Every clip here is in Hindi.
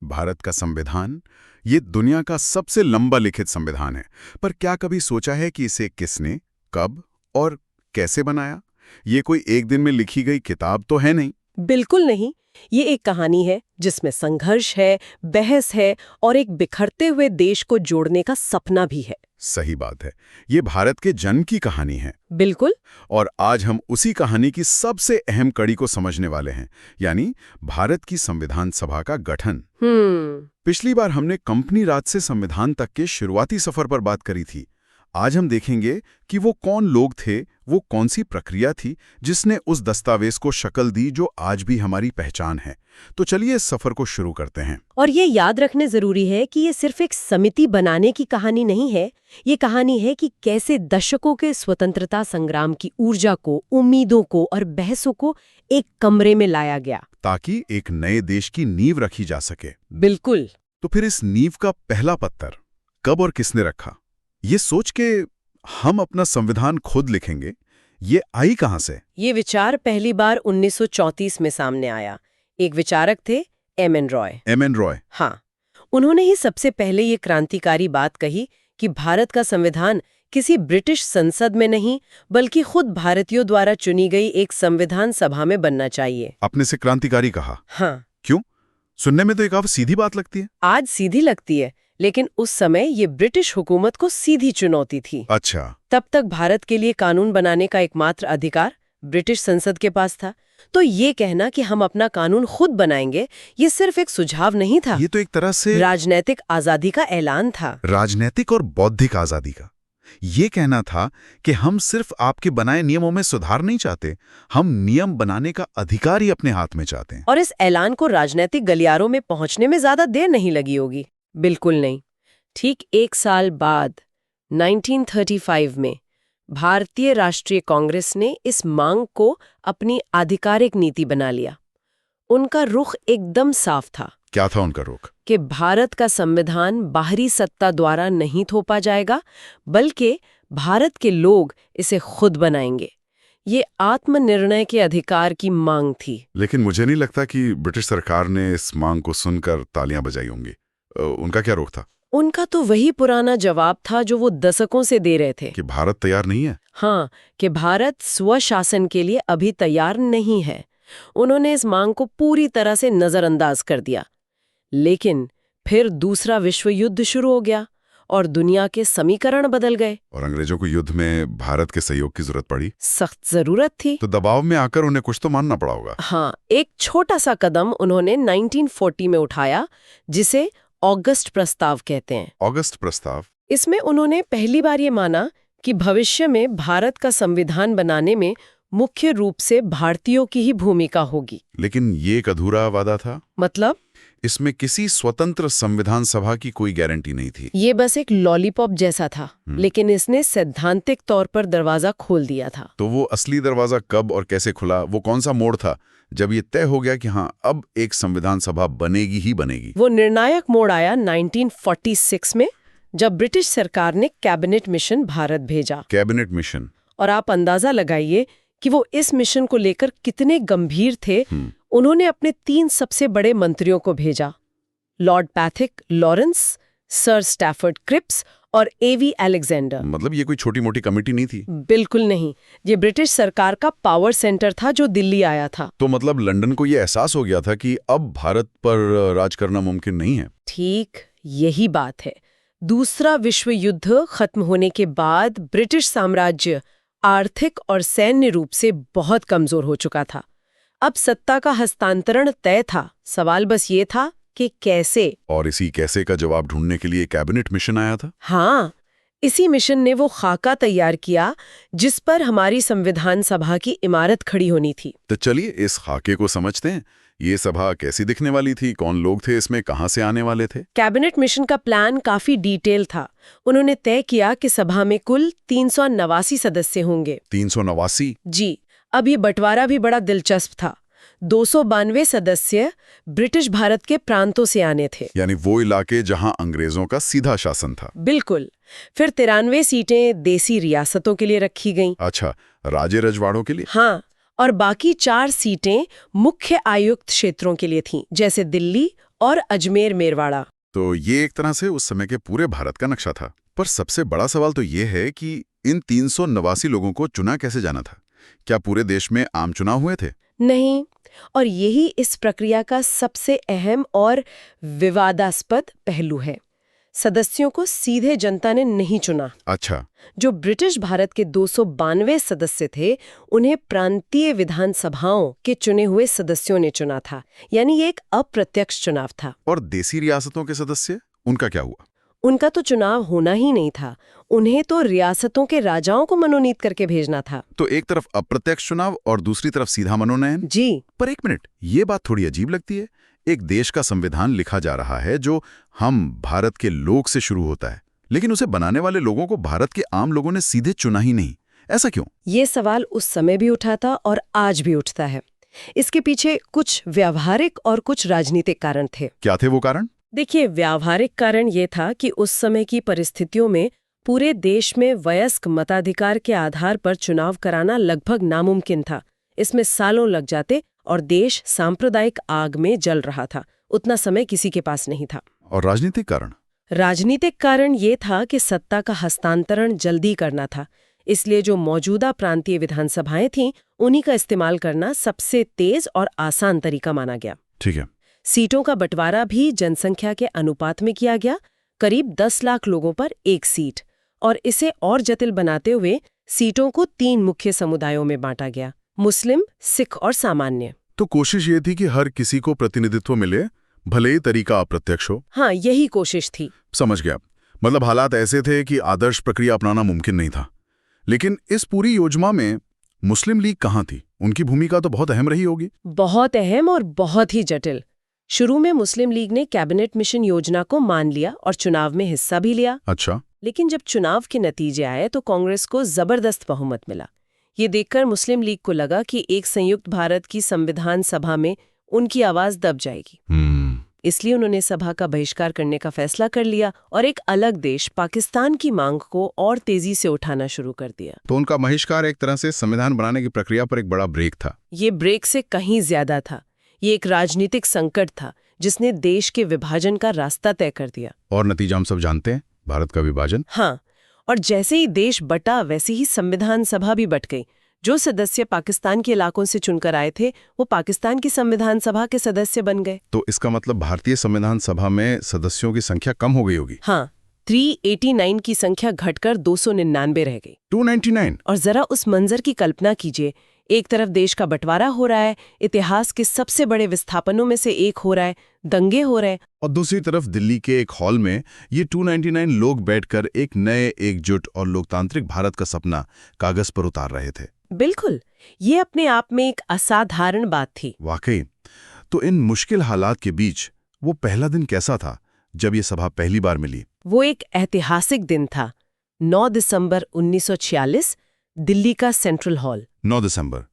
भारत का संविधान, ये दुनिया का सबसे लंबा लिखित संविधान है। पर क्या कभी सोचा है कि इसे किसने, कब और कैसे बनाया? ये कोई एक दिन में लिखी गई किताब तो है नहीं। बिल्कुल नहीं। ये एक कहानी है जिसमें संघर्ष है, बहस है और एक बिखरते हुए देश को जोड़ने का सपना भी है। सही बात है, ये भारत के जन्म की कहानी है। बिल्कुल। और आज हम उसी कहानी की सबसे अहम कड़ी को समझने वाले हैं, यानी भारत की संविधान सभा का गठन। पिछली बार हमने कंपनी राज से संविधान तक के शुरुआती सफर पर बात करी थी। आज हम देखेंगे कि वो कौन लोग थे, वो कौन सी प्रक्रिया थी जिसने उस दस्तावेज को शक्ल दी जो आज भी हमारी पहचान है। तो चलिए इस सफर को शुरू करते हैं। और ये याद रखने जरूरी है कि ये सिर्फ एक समिति बनाने की कहानी नहीं है। ये कहानी है कि कैसे दशकों के स्वतंत्रता संग्राम की ऊर्जा को, उम्मीदों को और बहसों को एक कमरे में लाया गया, ताकि एक नए देश की नींव रखी जा सके। बिल्कुल। तो फिर इस नींव का पहला पत्थर कब और किसने रखा? ये सोच के हम अपना संविधान खुद लिखेंगे, ये आई कहां से? ये विचार पहली बार 1934 में सामने आया। एक विचारक थे एम.एन. रॉय। एम.एन. रॉय। हाँ, उन्होंने ही सबसे पहले ये क्रांतिकारी बात कही कि भारत का संविधान किसी ब्रिटिश संसद में नहीं, बल्कि खुद भारतीयों द्वारा चुनी गई एक संविधान सभा में बनना चाहिए। आपने से क्रांतिकारी कहा? हाँ। क्यों? सुनने में तो एक काफी सीधी बात लगती है। आज सीधी लगती है, लेकिन उस समय ये ब्रिटिश हुकूमत को सीधी चुनौती थी। अच्छा। तब तक भारत के लिए कानून बनाने का एकमात्र अधिकार ब्रिटिश संसद के पास था। तो ये कहना कि हम अपना कानून खुद बनाएंगे, ये सिर्फ एक सुझाव नहीं था, ये तो एक तरह से राजनीतिक आजादी का ऐलान था। राजनीतिक और बौद्धिक आजादी का। ये कहना था कि हम सिर्फ आपके बनाए नियमों में सुधार नहीं चाहते, हम नियम बनाने का अधिकार ही अपने हाथ में चाहते हैं। और इस ऐलान को राजनीतिक गलियारों में पहुंचने में ज्यादा देर नहीं लगी होगी। बिल्कुल नहीं। ठीक एक साल बाद 1935 में भारतीय राष्ट्रीय कांग्रेस ने इस मांग को अपनी आधिकारिक नीति बना लिया। उनका रुख एकदम साफ था। क्या था उनका रुख? कि भारत का संविधान बाहरी सत्ता द्वारा नहीं थोपा जाएगा, बल्कि भारत के लोग इसे खुद बनाएंगे। ये आत्मनिर्णय के अधिकार की मांग थी। लेकिन मुझे नहीं लगता कि ब्रिटिश सरकार ने इस मांग को सुनकर तालियां बजाई होंगी। उनका क्या रुख था? उनका तो वही पुराना जवाब था जो वो दशकों से दे रहे थे, कि भारत तैयार नहीं है। हाँ, कि भारत स्वशासन के लिए अभी तैयार नहीं है। उन्होंने इस मांग को पूरी तरह से नजरअंदाज कर दिया। लेकिन फिर दूसरा विश्व युद्ध शुरू हो गया और दुनिया के समीकरण बदल गए। और अंग्रेजों को युद्ध में भारत के सहयोग की जरूरत पड़ी। सख्त जरूरत थी। तो दबाव में आकर उन्हें कुछ तो मानना पड़ा होगा। हाँ, एक छोटा सा कदम उन्होंने 1940 में उठाया, जिसे अगस्त प्रस्ताव कहते हैं। अगस्त प्रस्ताव? इसमें उन्होंने पहली बार ये माना कि भविष्य में भारत का संविधान बनाने में मुख्य रूप से भारतीयों की ही भूमिका होगी। लेकिन ये एक अधूरा वादा था। मतलब? इसमें किसी स्वतंत्र संविधान सभा की कोई गारंटी नहीं थी। ये बस एक लॉलीपॉप जैसा था, लेकिन इसने सैद्धांतिक तौर पर दरवाजा खोल दिया था। तो वो असली दरवाजा कब और कैसे खुला? वो कौन सा मोड़ था जब ये तय हो गया कि हाँ, अब एक संविधान सभा बनेगी ही बनेगी? वो निर्णायक मोड़ आया 1946 में, जब ब्रिटिश सरकार ने कैबिनेट मिशन भारत भेजा। Cabinet mission? और आप अंदाजा लगाइए कि वो इस मिशन को लेकर कितने गंभीर थे। उन्होंने अपने 3 सबसे बड़े मंत्रियों को भेजा, Lord Pethick Lawrence, sir Stafford Cripps और एवी अलेक्जेंडर। मतलब ये कोई छोटी मोटी कमेटी नहीं थी? बिल्कुल नहीं। ये ब्रिटिश सरकार का पावर सेंटर था जो दिल्ली आया था। तो मतलब लंदन को ये एहसास हो गया था कि अब भारत पर राज करना मुमकिन नहीं है। ठीक यही बात है। दूसरा विश्व युद्ध खत्म होने के बाद ब्रिटिश साम्राज्य आर्थिक और सैन्य रूप से बहुत कमजोर हो चुका था। अब सत्ता का हस्तांतरण तय था। सवाल बस ये था कि कैसे। और इसी कैसे का जवाब ढूंढने के लिए कैबिनेट मिशन आया था। हाँ, इसी मिशन ने वो खाका तैयार किया जिस पर हमारी संविधान सभा की इमारत खड़ी होनी थी। तो चलिए इस खाके को समझते हैं। ये सभा कैसी दिखने वाली थी? कौन लोग थे इसमें? कहां से आने वाले थे? कैबिनेट मिशन का प्लान काफी डिटेल था। उन्होंने तय किया कि सभा में कुल 389 सदस्य होंगे। 389? जी। अब ये बंटवारा भी बड़ा दिलचस्प था। 292 सदस्य ब्रिटिश भारत के प्रांतों से आने थे, यानी वो इलाके जहां अंग्रेजों का सीधा शासन था। बिल्कुल। फिर 93 सीटें देसी रियासतों के लिए रखी गईं। अच्छा, राजे रजवाड़ों के लिए? हाँ, और बाकी 4 सीटें मुख्य आयुक्त क्षेत्रों के लिए थीं, जैसे दिल्ली और अजमेर मेरवाड़ा। तो ये एक तरह से उस समय के पूरे भारत का नक्शा था। पर सबसे बड़ा सवाल तो ये है कि इन 389 लोगों को चुना कैसे जाना था? क्या पूरे देश में आम चुनाव हुए थे? नहीं, और यही इस प्रक्रिया का सबसे अहम और विवादास्पद पहलू है। सदस्यों को सीधे जनता ने नहीं चुना। अच्छा। जो ब्रिटिश भारत के 292 सदस्य थे, उन्हें प्रांतीय विधानसभाओं के चुने हुए सदस्यों ने चुना था। यानी ये एक अप्रत्यक्ष चुनाव था। और देसी रियासतों के सदस्य, उनका क्या हुआ? उनका तो चुनाव होना ही नहीं था। उन्हें तो रियासतों के राजाओं को मनोनीत करके भेजना था। तो एक तरफ अप्रत्यक्ष चुनाव और दूसरी तरफ सीधा मनोनयन। जी। पर एक मिनट, ये बात थोड़ी अजीब लगती है। एक देश का संविधान लिखा जा रहा है जो हम भारत के लोग से शुरू होता है, लेकिन उसे बनाने वाले लोगों को भारत के आम लोगों ने सीधे चुना ही नहीं। ऐसा क्यों? ये सवाल उस समय भी उठा था और आज भी उठता है। इसके पीछे कुछ व्यावहारिक और कुछ राजनीतिक कारण थे। क्या थे वो कारण? देखिए, व्यावहारिक कारण ये था कि उस समय की परिस्थितियों में पूरे देश में वयस्क मताधिकार के आधार पर चुनाव कराना लगभग नामुमकिन था। इसमें सालों लग जाते और देश सांप्रदायिक आग में जल रहा था। उतना समय किसी के पास नहीं था। और राजनीतिक कारण? राजनीतिक कारण ये था कि सत्ता का हस्तांतरण जल्दी करना था, इसलिए जो मौजूदा प्रांतीय विधानसभाएं थीं, उन्हीं का इस्तेमाल करना सबसे तेज और आसान तरीका माना गया। ठीक है। सीटों का बंटवारा भी जनसंख्या के अनुपात में किया गया, करीब 10 लाख लोगों पर एक सीट। और इसे और जटिल बनाते हुए सीटों को 3 मुख्य समुदायों में बांटा गया: मुस्लिम, सिख और सामान्य। तो कोशिश ये थी कि हर किसी को प्रतिनिधित्व मिले, भले ही तरीका अप्रत्यक्ष हो। हाँ, यही कोशिश थी। समझ गया। मतलब हालात ऐसे थे कि आदर्श प्रक्रिया अपनाना मुमकिन नहीं था। लेकिन इस पूरी योजना में मुस्लिम लीग कहाँ थी? उनकी भूमिका तो बहुत अहम रही होगी। बहुत अहम और बहुत ही जटिल। शुरू में मुस्लिम लीग ने कैबिनेट मिशन योजना को मान लिया और चुनाव में हिस्सा भी लिया। अच्छा। लेकिन जब चुनाव के नतीजे आए तो कांग्रेस को जबरदस्त बहुमत मिला। ये देखकर मुस्लिम लीग को लगा कि एक संयुक्त भारत की संविधान सभा में उनकी आवाज दब जाएगी। इसलिए उन्होंने सभा का बहिष्कार करने का फैसला कर लिया और एक अलग देश पाकिस्तान की मांग को और तेजी से उठाना शुरू कर दिया। तो उनका बहिष्कार एक तरह से संविधान बनाने की प्रक्रिया पर एक बड़ा ब्रेक था। ये ब्रेक से कहीं ज्यादा था। ये एक राजनीतिक संकट था जिसने देश के विभाजन का रास्ता तय कर दिया। और नतीजा हम सब जानते हैं, भारत का विभाजन। हाँ, और जैसे ही देश बटा वैसे ही संविधान सभा भी बट गई। जो सदस्य पाकिस्तान के इलाकों से चुनकर आए थे, वो पाकिस्तान की संविधान सभा के सदस्य बन गए। तो इसका मतलब भारतीय संविधान सभा में सदस्यों की संख्या कम हो गई होगी। हाँ, 389 की संख्या घटकर 299 रह गई। 299? और जरा उस मंजर की कल्पना कीजिए। एक तरफ देश का बंटवारा हो रहा है, इतिहास के सबसे बड़े विस्थापनों में से एक हो रहा है, दंगे हो रहे हैं, और दूसरी तरफ दिल्ली के एक हॉल में ये 299 लोग बैठकर एक नए, एकजुट और लोकतांत्रिक भारत का सपना कागज पर उतार रहे थे। बिल्कुल, ये अपने आप में एक असाधारण बात थी। वाकई। तो इन मुश्किल हालात के बीच वो पहला दिन कैसा था जब ये सभा पहली बार मिली? वो एक ऐतिहासिक दिन था। 9 दिसंबर 1946, दिल्ली का सेंट्रल हॉल। 9 दिसंबर।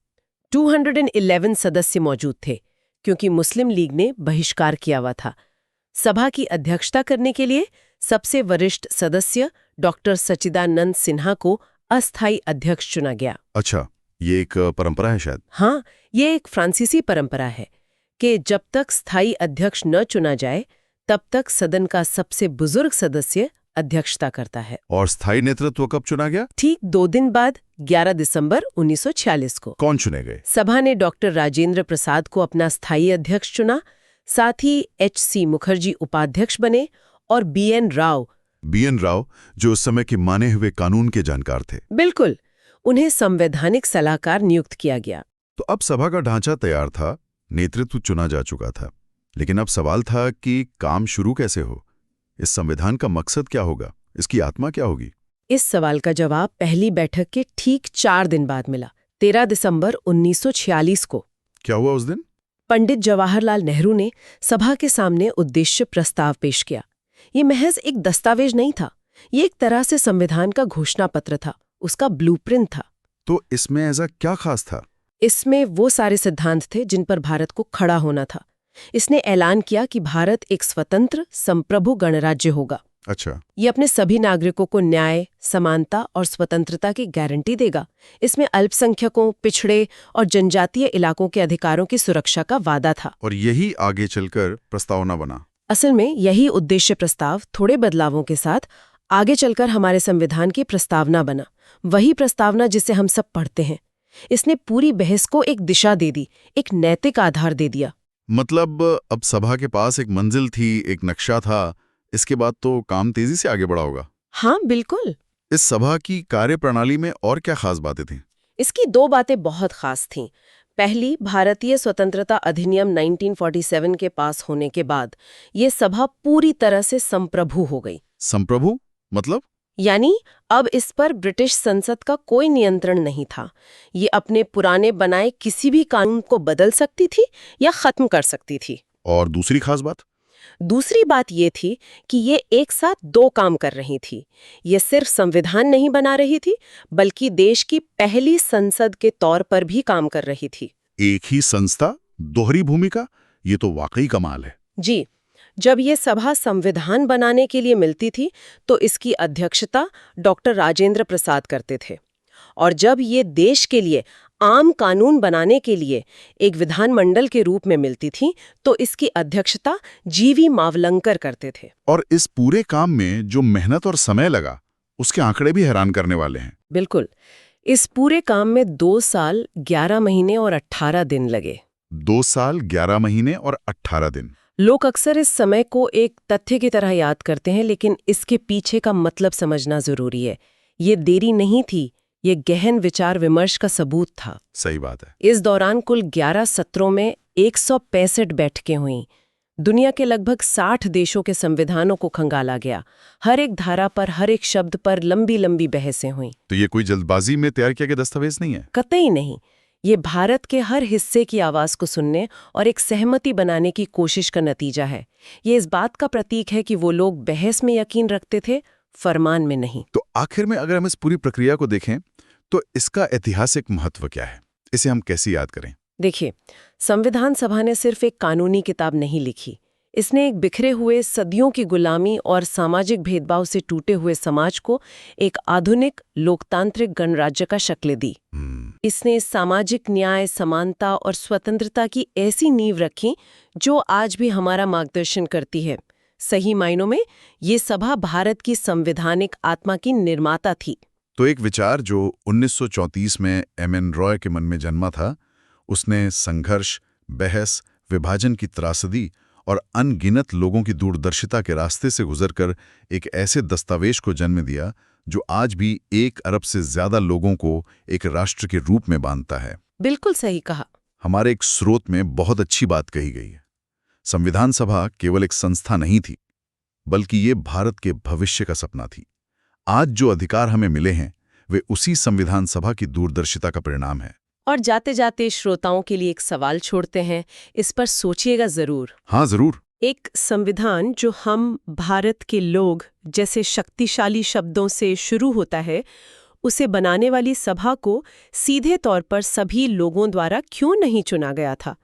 211 सदस्य मौजूद थे, क्योंकि मुस्लिम लीग ने बहिष्कार किया हुआ था। सभा की अध्यक्षता करने के लिए सबसे वरिष्ठ सदस्य डॉक्टर सच्चिदानंद सिन्हा को अस्थायी अध्यक्ष चुना गया। अच्छा, ये एक परंपरा है शायद। हाँ, ये एक फ्रांसीसी परंपरा है कि जब तक स्थायी अध्यक्ष न चुना जाए, तब तक सदन का सबसे बुजुर्ग सदस्य अध्यक्षता करता है। और स्थायी नेतृत्व कब चुना गया? ठीक 2 दिन बाद, 11 दिसंबर 1946 को। कौन चुने गए? सभा ने डॉक्टर राजेंद्र प्रसाद को अपना स्थायी अध्यक्ष चुना। साथ ही H.C. मुखर्जी उपाध्यक्ष बने और B.N. राव, जो उस समय के माने हुए कानून के जानकार थे। बिल्कुल, उन्हें संवैधानिक सलाहकार नियुक्त किया गया। तो अब सभा का ढांचा तैयार था, नेतृत्व चुना जा चुका था, लेकिन अब सवाल था कि काम शुरू कैसे हो? इस संविधान का मकसद क्या होगा? इसकी आत्मा क्या होगी? इस सवाल का जवाब पहली बैठक के ठीक 4 दिन बाद मिला, 13 दिसंबर 1946 को। क्या हुआ उस दिन? पंडित जवाहरलाल नेहरू ने सभा के सामने उद्देश्य प्रस्ताव पेश किया। ये महज एक दस्तावेज नहीं था, ये एक तरह से संविधान का घोषणा पत्र था, उसका ब्लूप्रिंट था। तो इसमें ऐसा क्या खास था? इसमें वो सारे सिद्धांत थे जिन पर भारत को खड़ा होना था। इसने ऐलान किया कि भारत एक स्वतंत्र, संप्रभु गणराज्य होगा। अच्छा। ये अपने सभी नागरिकों को न्याय, समानता और स्वतंत्रता की गारंटी देगा। इसमें अल्पसंख्यकों, पिछड़े और जनजातीय इलाकों के अधिकारों की सुरक्षा का वादा था। और यही आगे चलकर प्रस्तावना बना। असल में यही उद्देश्य प्रस्ताव थोड़े बदलावों के साथ आगे चलकर हमारे संविधान की प्रस्तावना बना। वही प्रस्तावना जिसे हम सब पढ़ते हैं। इसने पूरी बहस को एक दिशा दे दी, एक नैतिक आधार दे दिया। मतलब अब सभा के पास एक मंजिल थी, एक नक्शा था। इसके बाद तो काम तेजी से आगे बढ़ा होगा। हाँ, बिल्कुल। इस सभा की कार्यप्रणाली में और क्या खास बातें थीं? इसकी दो बातें बहुत खास थीं। पहली, भारतीय स्वतंत्रता अधिनियम 1947 के पास होने के बाद ये सभा पूरी तरह से संप्रभु हो गई। संप्रभु मतलब? यानी अब इस पर ब्रिटिश संसद का कोई नियंत्रण नहीं था। ये अपने पुराने बनाए किसी भी कानून को बदल सकती थी या खत्म कर सकती थी। और दूसरी खास बात? दूसरी बात ये थी कि ये एक साथ दो काम कर रही थी। ये सिर्फ संविधान नहीं बना रही थी, बल्कि देश की पहली संसद के तौर पर भी काम कर रही थी। एक ही संस्था, दोहरी भूमिका, ये तो वाकई कमाल है। जी, जब ये सभा संविधान बनाने के लिए मिलती थी तो इसकी अध्यक्षता डॉक्टर राजेंद्र प्रसाद करते थे, और जब ये देश के लिए आम कानून बनाने के लिए एक विधानमंडल के रूप में मिलती थी तो इसकी अध्यक्षता जीवी मावलंकर करते थे। और इस पूरे काम में जो मेहनत और समय लगा, उसके आंकड़े भी हैरान करने वाले हैं। बिल्कुल। इस पूरे काम में 2 साल 11 महीने और 18 दिन लगे। 2 साल 11 महीने और 18 दिन। लोग अक्सर इस समय को एक तथ्य की तरह याद करते हैं, लेकिन इसके पीछे का मतलब समझना जरूरी है। ये देरी नहीं थी, ये गहन विचार विमर्श का सबूत था। सही बात है। इस दौरान कुल 11 सत्रों में 165 बैठकें हुईं। दुनिया के लगभग 60 देशों के संविधानों को खंगाला गया। हर एक धारा पर, हर एक शब्द पर लंबी लंबी बहसें हुईं। तो ये कोई जल्दबाजी में तैयार किया गया दस्तावेज नहीं है? कतई नहीं। ये भारत के हर हिस्से की आवाज को सुनने और एक सहमति बनाने की कोशिश का नतीजा है। ये इस बात का प्रतीक है कि वो लोग बहस में यकीन रखते थे, फरमान में नहीं। तो आखिर में अगर हम इस पूरी प्रक्रिया को देखें तो इसका ऐतिहासिक महत्व क्या है? इसे हम कैसे याद करें? देखिए, संविधान सभा ने सिर्फ एक कानूनी किताब नहीं लिखी। इसने एक बिखरे हुए, सदियों की गुलामी और सामाजिक भेदभाव से टूटे हुए समाज को एक आधुनिक लोकतांत्रिक गणराज्य का शक्ल दी। इसने सामाजिक न्याय, समानता और स्वतंत्रता की ऐसी नींव रखी जो आज भी हमारा मार्गदर्शन करती है। सही मायनों में ये सभा भारत की संवैधानिक आत्मा की निर्माता थी। तो एक विचार जो 1934 में एम.एन. रॉय के मन में जन्मा था, उसने संघर्ष, बहस, विभाजन की त्रासदी और अनगिनत लोगों की दूरदर्शिता के रास्ते से गुजरकर एक ऐसे दस्तावेज को जन्म दिया जो आज भी 1 अरब से ज्यादा लोगों को एक राष्ट्र के रूप में बांधता है। बिल्कुल सही कहा। हमारे एक स्रोत में बहुत अच्छी बात कही गई है। संविधान सभा केवल एक संस्था नहीं थी, बल्कि ये भारत के भविष्य का सपना थी। आज जो अधिकार हमें मिले हैं, वे उसी संविधान सभा की दूरदर्शिता का परिणाम है। और जाते जाते श्रोताओं के लिए एक सवाल छोड़ते हैं, इस पर सोचिएगा जरूर। हाँ, जरूर। एक संविधान जो हम भारत के लोग जैसे शक्तिशाली शब्दों से शुरू होता है, उसे बनाने वाली सभा को सीधे तौर पर सभी लोगों द्वारा क्यों नहीं चुना गया था?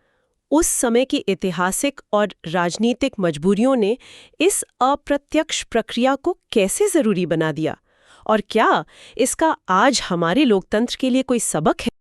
उस समय की ऐतिहासिक और राजनीतिक मजबूरियों ने इस अप्रत्यक्ष प्रक्रिया को कैसे जरूरी बना दिया? और क्या इसका आज हमारे लोकतंत्र के लिए कोई सबक है?